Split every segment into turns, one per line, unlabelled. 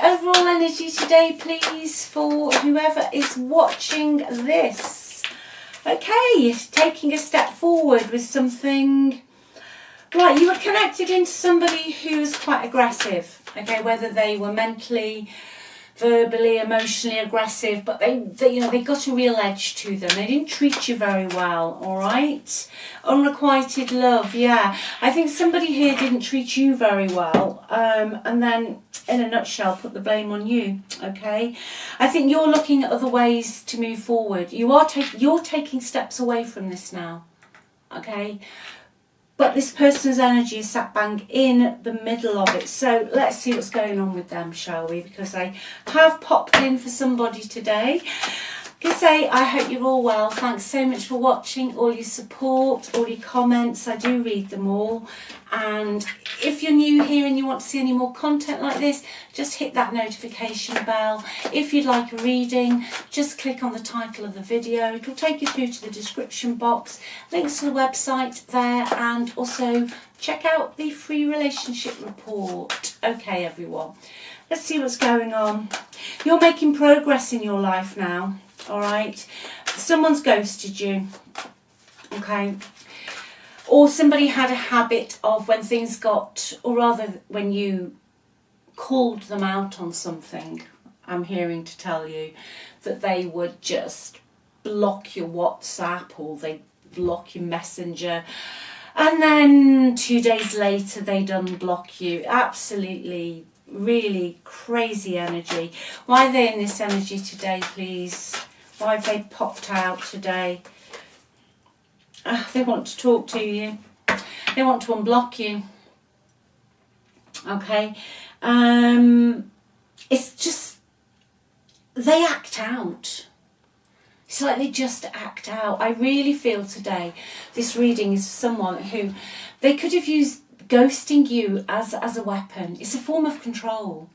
overall energy today, please, for whoever is watching this. Okay, taking a step forward with something. Right, you were connected into somebody who's quite aggressive. Okay, whether they were mentally, verbally, emotionally aggressive, but they got a real edge to them. They didn't treat you very well, all right? Unrequited love, yeah. I think somebody here didn't treat you very well, and then, in a nutshell, put the blame on you, okay? I think you're looking at other ways to move forward. You're taking steps away from this now, okay? But this person's energy is sat bang in the middle of it. So let's see what's going on with them, shall we? Because I have popped in for somebody today. I say, I hope you're all well. Thanks so much for watching, all your support, all your comments. I do read them all. And if you're new here and you want to see any more content like this, just hit that notification bell. If you'd like a reading, just click on the title of the video. It will take you through to the description box, links to the website there, and also check out the free relationship report. Okay, everyone, let's see what's going on. You're making progress in your life now. All right, someone's ghosted you, okay, or somebody had a habit of when things got, or rather when you called them out on something, I'm hearing to tell you that they would just block your WhatsApp or they block your Messenger, and then 2 days later they'd unblock you. Absolutely, really crazy energy. Why are they in this energy today, please? Why have they popped out today? They want to talk to you. They want to unblock you. Okay. It's just, they act out. It's like they just act out. I really feel today this reading is someone who, they could have used ghosting you as a weapon. It's a form of control.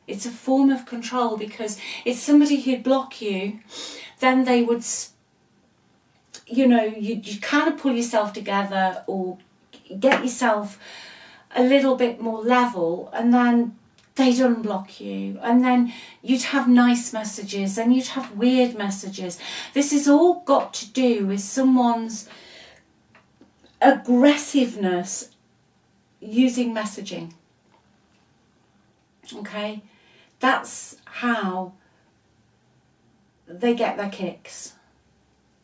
It's a form of control because it's somebody who'd block you, then they would, you know, you kind of pull yourself together or get yourself a little bit more level, and then they'd unblock you, and then you'd have nice messages and you'd have weird messages. This has all got to do with someone's aggressiveness using messaging. Okay, that's how they get their kicks.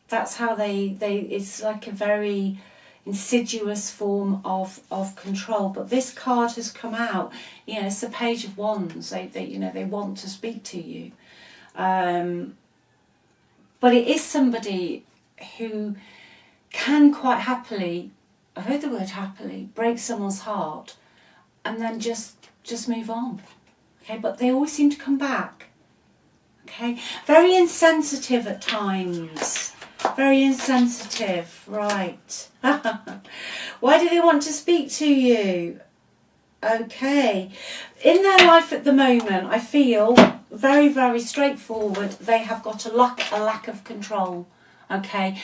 That's how they it's like a very insidious form of control. But this card has come out, you know, it's the Page of Wands. They you know, they want to speak to you, but it is somebody who can quite happily, I heard the word happily, break someone's heart and then just move on. Okay, but they always seem to come back. Okay, very insensitive at times. Very insensitive, right. Why do they want to speak to you? Okay, in their life at the moment, I feel very, very straightforward. They have got a lack of control. Okay,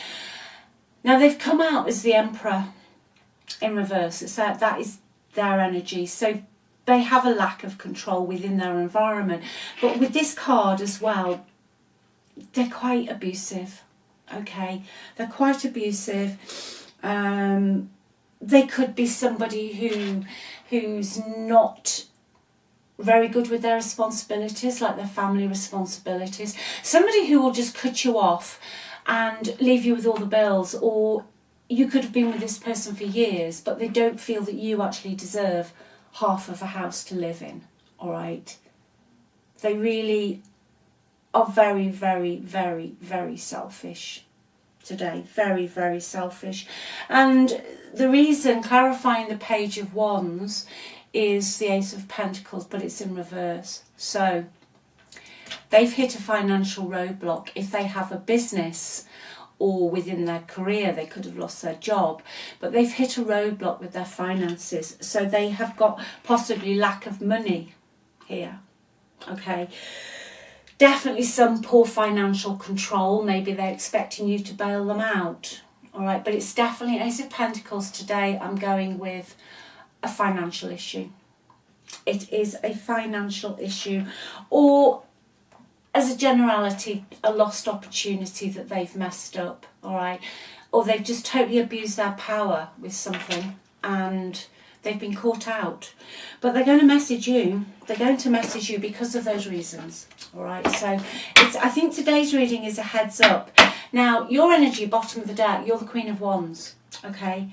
now they've come out as the Emperor in reverse. It's that is their energy. So they have a lack of control within their environment. But with this card as well, they're quite abusive. Okay, they're quite abusive. They could be somebody who's not very good with their responsibilities, like their family responsibilities. Somebody who will just cut you off and leave you with all the bills, or you could have been with this person for years, but they don't feel that you actually deserve half of a house to live in, all right? They really are very, very, very, very selfish today. Very, very selfish. And the reason, clarifying the Page of Wands, is the Ace of Pentacles, but it's in reverse. So they've hit a financial roadblock. If they have a business or within their career, they could have lost their job, but they've hit a roadblock with their finances. So they have got possibly lack of money here. Okay, definitely some poor financial control. Maybe they're expecting you to bail them out. All right, but it's definitely Ace of Pentacles today. I'm going with a financial issue. It is a financial issue, or as a generality, a lost opportunity that they've messed up, all right? Or they've just totally abused their power with something and they've been caught out. But they're going to message you. They're going to message you because of those reasons, all right? So I think today's reading is a heads up. Now, your energy, bottom of the deck, you're the Queen of Wands, okay?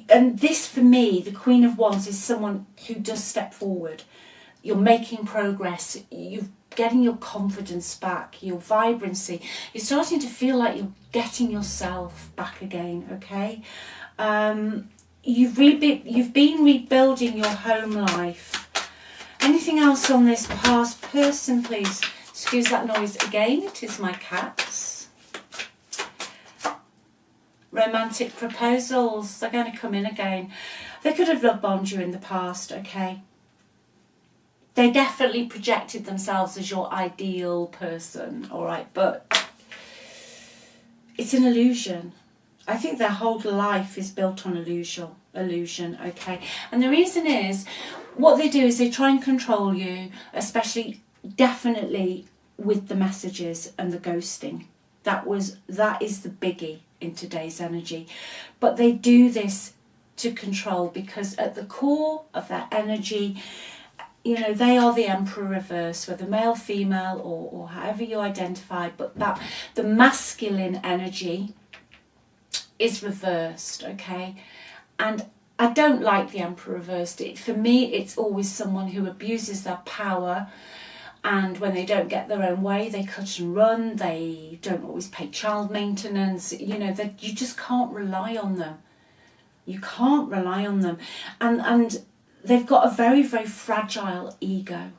And this, for me, the Queen of Wands is someone who does step forward. You're making progress. You're getting your confidence back, your vibrancy. You're starting to feel like you're getting yourself back again, okay? You've been rebuilding your home life. Anything else on this past person, please? Excuse that noise again. It is my cats. Romantic proposals. They're going to come in again. They could have love bombed you in the past, okay? They definitely projected themselves as your ideal person, all right? But it's an illusion. I think their whole life is built on illusion, okay? And the reason is, what they do is they try and control you, especially, definitely, with the messages and the ghosting. That is the biggie in today's energy. But they do this to control, because at the core of their energy, you know, they are the Emperor reverse, whether male, female, or however you identify, but that the masculine energy is reversed, okay? And I don't like the Emperor reversed. For me, it's always someone who abuses their power, and when they don't get their own way, they cut and run. They don't always pay child maintenance. You know, that you just can't rely on them. You can't rely on them. And they've got a very, very fragile ego.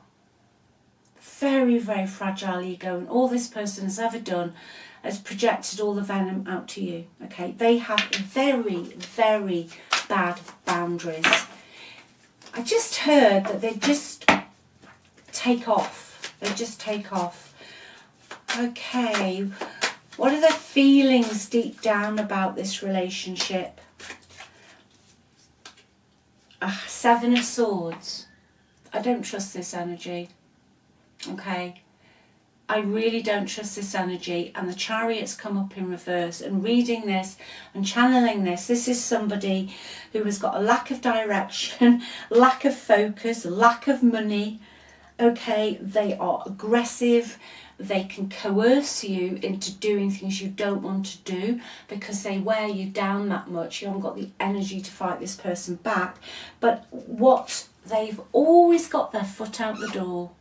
Very, very fragile ego. And all this person has ever done has projected all the venom out to you. Okay? They have very, very bad boundaries. I just heard that they just take off. They just take off. Okay. What are the feelings deep down about this relationship? Seven of Swords. I don't trust this energy. Okay. I really don't trust this energy. And the Chariot's come up in reverse. And reading this and channeling this is somebody who has got a lack of direction, lack of focus, lack of money. Okay, they are aggressive. They can coerce you into doing things you don't want to do because they wear you down that much. You haven't got the energy to fight this person back. But what they've always got their foot out the door.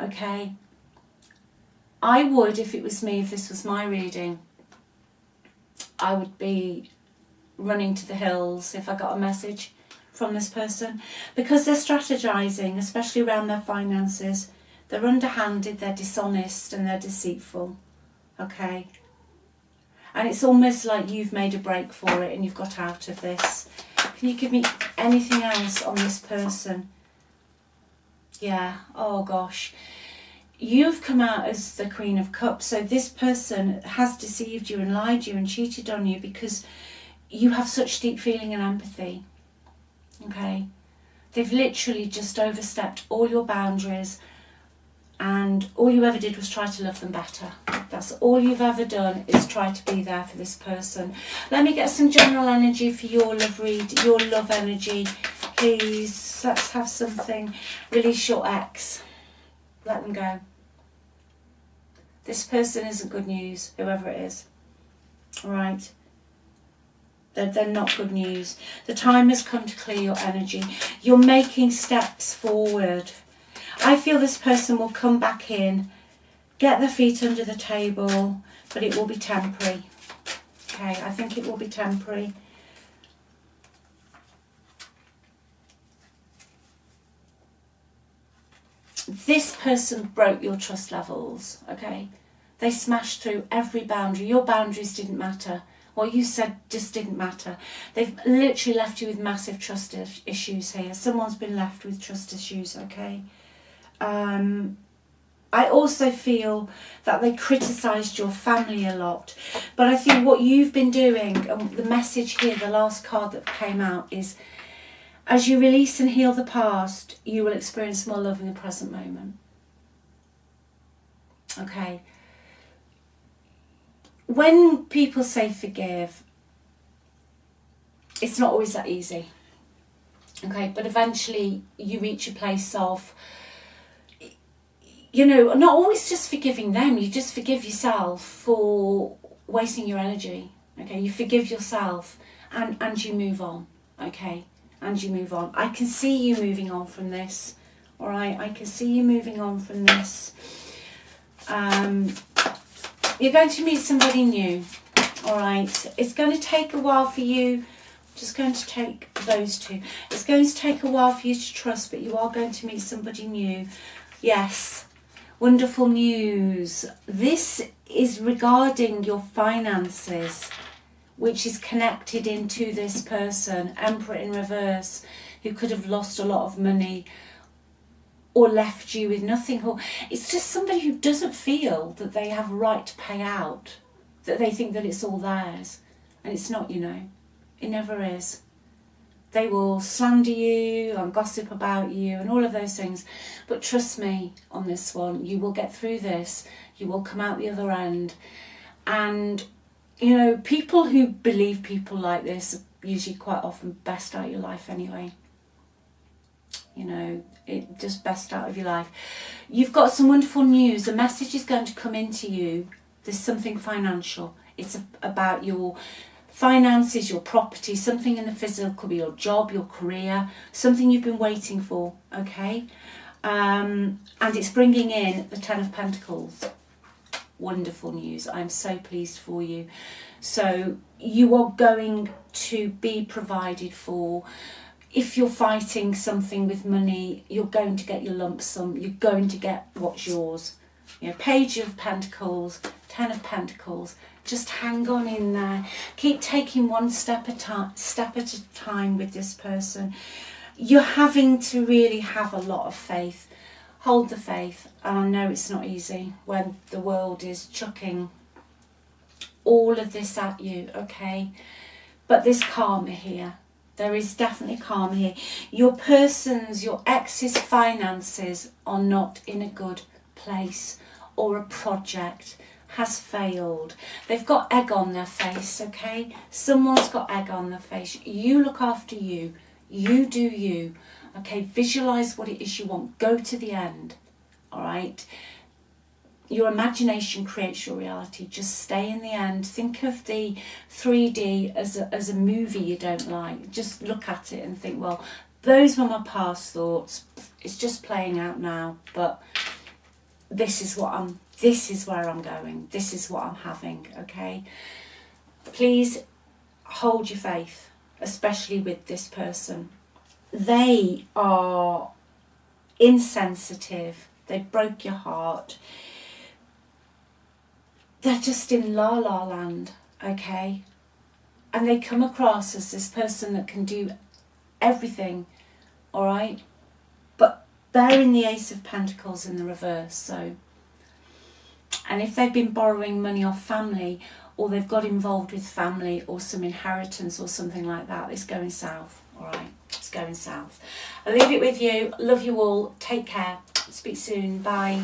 Okay. I would, if it was me, if this was my reading, I would be running to the hills if I got a message from this person, because they're strategizing, especially around their finances. They're underhanded, they're dishonest, and they're deceitful. Okay? And it's almost like you've made a break for it and you've got out of this. Can you give me anything else on this person? Yeah, oh gosh. You've come out as the Queen of Cups, so this person has deceived you and lied to you and cheated on you because you have such deep feeling and empathy. Okay? They've literally just overstepped all your boundaries, and all you ever did was try to love them better. That's all you've ever done, is try to be there for this person. Let me get some general energy for your love energy, please. Let's have something. Release your ex. Let them go. This person isn't good news, whoever it is. All right? They're not good news. The time has come to clear your energy. You're making steps forward. I feel this person will come back in, get their feet under the table, but it will be temporary. Okay, I think it will be temporary. This person broke your trust levels, okay? They smashed through every boundary. Your boundaries didn't matter. What you said just didn't matter. They've literally left you with massive trust issues here. Someone's been left with trust issues, okay? I also feel that they criticised your family a lot. But I think what you've been doing, and the message here, the last card that came out, is As you release and heal the past, you will experience more love in the present moment. Okay. When people say forgive, it's not always that easy. Okay, but eventually you reach a place of, you know, not always just forgiving them, you just forgive yourself for wasting your energy. Okay, you forgive yourself and you move on. Okay, and you move on. I can see you moving on from this. All right, I can see you moving on from this. You're going to meet somebody new. All right, it's going to take a while for you. Just going to take those two. It's going to take a while for you to trust, but you are going to meet somebody new. Yes, wonderful news. This is regarding your finances, which is connected into this person, Emperor in reverse, who could have lost a lot of money or left you with nothing. Or it's just somebody who doesn't feel that they have a right to pay out, that they think that it's all theirs, and it's not, you know. It never is. They will slander you and gossip about you and all of those things. But trust me on this one, you will get through this. You will come out the other end. And, you know, people who believe people like this are usually quite often best out of your life anyway. You know, it just best out of your life. You've got some wonderful news. A message is going to come into you. There's something financial. It's about your finances, your property, something in the physical, could be your job, your career, something you've been waiting for, okay? And it's bringing in the Ten of Pentacles. Wonderful news. I'm so pleased for you. So you are going to be provided for. If you're fighting something with money, you're going to get your lump sum. You're going to get what's yours. You know, Page of Pentacles, Ten of Pentacles. Just hang on in there. Keep taking one step at a time with this person. You're having to really have a lot of faith. Hold the faith. And I know it's not easy when the world is chucking all of this at you, okay? But there's karma here. There is definitely karma here. Your ex's finances are not in a good place, or a project has failed. They've got egg on their face, okay? Someone's got egg on their face. You look after you. You do you. Okay, visualize what it is you want. Go to the end, all right? Your imagination creates your reality. Just stay in the end. Think of the 3D as a movie you don't like. Just look at it and think, well, those were my past thoughts. It's just playing out now, but this is where I'm going. This is what I'm having, okay? Please hold your faith, especially with this person. They are insensitive. They broke your heart. They're just in la-la land, okay? And they come across as this person that can do everything, all right? But they're in the Ace of Pentacles in the reverse, so. And if they've been borrowing money off family, or they've got involved with family or some inheritance or something like that, it's going south, all right? It's going south. I'll leave it with you. Love you all. Take care. Speak soon. Bye.